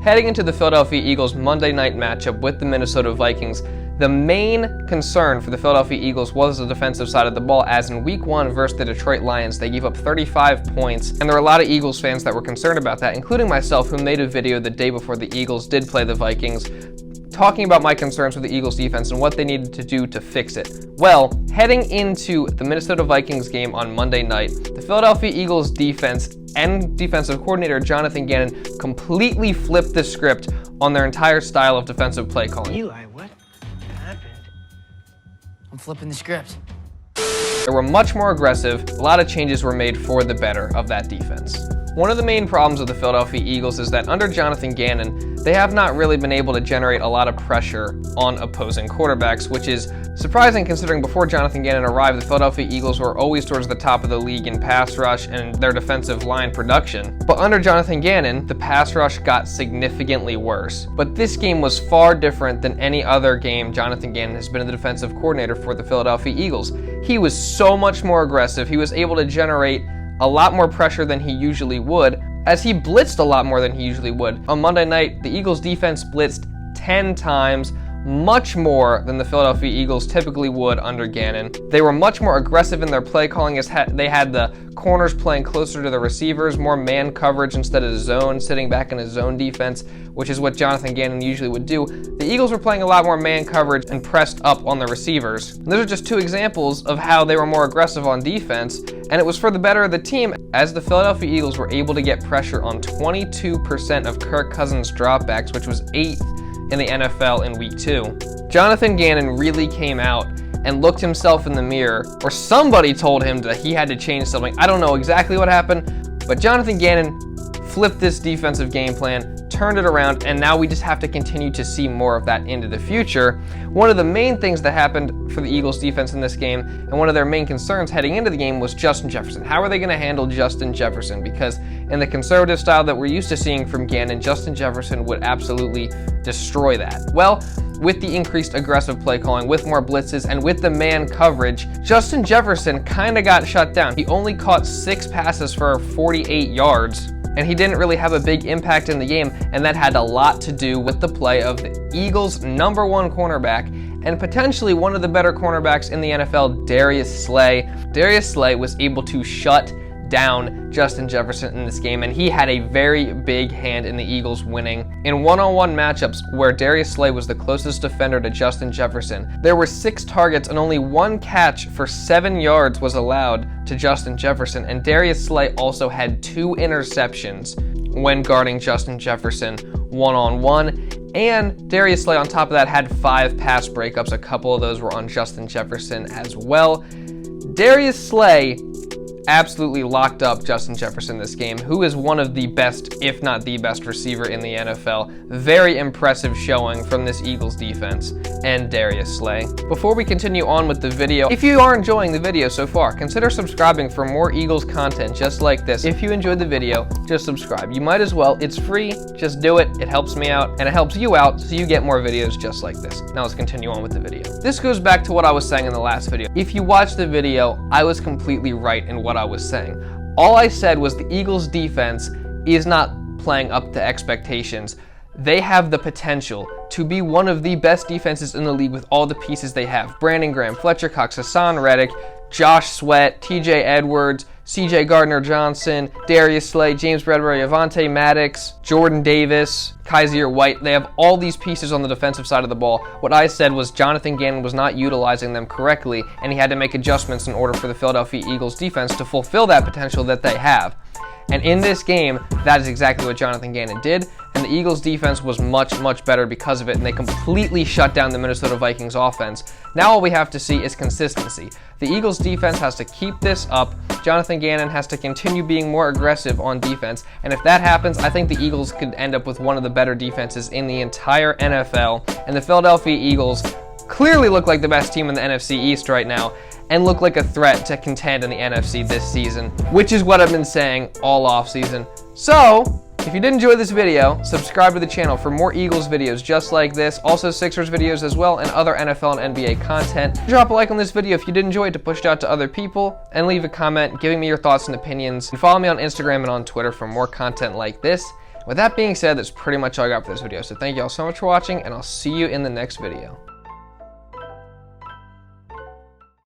Heading into the Philadelphia Eagles Monday night matchup with the Minnesota Vikings, the main concern for the Philadelphia Eagles was the defensive side of the ball, as in Week 1 versus the Detroit Lions, they gave up 35 points, and there were a lot of Eagles fans that were concerned about that, including myself, who made a video the day before the Eagles did play the Vikings, talking about my concerns with the Eagles defense and what they needed to do to fix it. Well, heading into the Minnesota Vikings game on Monday night, the Philadelphia Eagles defense and defensive coordinator Jonathan Gannon completely flipped the script on their entire style of defensive play calling. Eli, what happened? I'm flipping the script. They were much more aggressive. A lot of changes were made for the better of that defense. One of the main problems with the Philadelphia Eagles is that under Jonathan Gannon, they have not really been able to generate a lot of pressure on opposing quarterbacks, which is surprising considering before Jonathan Gannon arrived, the Philadelphia Eagles were always towards the top of the league in pass rush and their defensive line production. But under Jonathan Gannon, the pass rush got significantly worse. But this game was far different than any other game Jonathan Gannon has been the defensive coordinator for the Philadelphia Eagles. He was so much more aggressive. He was able to generate a lot more pressure than he usually would, as he blitzed a lot more than he usually would. On Monday night, the Eagles defense blitzed 10 times, much more than the Philadelphia Eagles typically would under Gannon. They were much more aggressive in their play calling, as they had the corners playing closer to the receivers, more man coverage instead of zone, sitting back in a zone defense, which is what Jonathan Gannon usually would do. The Eagles were playing a lot more man coverage and pressed up on the receivers. And those are just two examples of how they were more aggressive on defense, and it was for the better of the team, as the Philadelphia Eagles were able to get pressure on 22% of Kirk Cousins' dropbacks, which was 8th in the NFL in Week 2. Jonathan Gannon really came out and looked himself in the mirror, or somebody told him that he had to change something. I don't know exactly what happened, but Jonathan Gannon flipped this defensive game plan, turned it around, and now we just have to continue to see more of that into the future. One of the main things that happened for the Eagles defense in this game, and one of their main concerns heading into the game, was Justin Jefferson. How are they going to handle Justin Jefferson? Because in the conservative style that we're used to seeing from Gannon, Justin Jefferson would absolutely destroy that. Well, with the increased aggressive play calling, with more blitzes, and with the man coverage, Justin Jefferson kind of got shut down. He only caught 6 passes for 48 yards, and he didn't really have a big impact in the game, and that had a lot to do with the play of the Eagles' #1 cornerback, and potentially one of the better cornerbacks in the NFL, Darius Slay. Darius Slay was able to shut down Justin Jefferson in this game, and he had a very big hand in the Eagles winning. In one-on-one matchups where Darius Slay was the closest defender to Justin Jefferson, there were 6 targets and only 1 catch for 7 yards was allowed to Justin Jefferson, and Darius Slay also had 2 interceptions when guarding Justin Jefferson one-on-one, and Darius Slay on top of that had 5 pass breakups. A couple of those were on Justin Jefferson as well. Darius Slay absolutely locked up Justin Jefferson this game, who is one of the best, if not the best receiver in the NFL. Very impressive showing from this Eagles defense and Darius Slay. Before we continue on with the video, if you are enjoying the video so far, consider subscribing for more Eagles content just like this. If you enjoyed the video, just subscribe. You might as well. It's free. Just do it. It helps me out, and it helps you out, so you get more videos just like this. Now let's continue on with the video. This goes back to what I was saying in the last video. If you watched the video, I was completely right in what I was saying. All I said was the Eagles defense is not playing up to expectations. They have the potential to be one of the best defenses in the league with all the pieces they have. Brandon Graham, Fletcher Cox, Haason Reddick, Josh Sweat, TJ Edwards, CJ Gardner-Johnson, Darius Slay, James Bradberry, Avonte Maddox, Jordan Davis, Kyzir White. They have all these pieces on the defensive side of the ball. What I said was Jonathan Gannon was not utilizing them correctly, and he had to make adjustments in order for the Philadelphia Eagles defense to fulfill that potential that they have. And in this game, that is exactly what Jonathan Gannon did, and the Eagles defense was much, much better because of it, and they completely shut down the Minnesota Vikings offense. Now all we have to see is consistency. The Eagles defense has to keep this up. Jonathan Gannon has to continue being more aggressive on defense, and if that happens, I think the Eagles could end up with one of the better defenses in the entire NFL, and the Philadelphia Eagles clearly look like the best team in the NFC East right now, and look like a threat to contend in the NFC this season, which is what I've been saying all offseason. So, if you did enjoy this video, subscribe to the channel for more Eagles videos just like this, also Sixers videos as well, and other NFL and NBA content. Drop a like on this video if you did enjoy it to push it out to other people, and leave a comment giving me your thoughts and opinions. And follow me on Instagram and on Twitter for more content like this. With that being said, that's pretty much all I got for this video. So thank you all so much for watching, and I'll see you in the next video.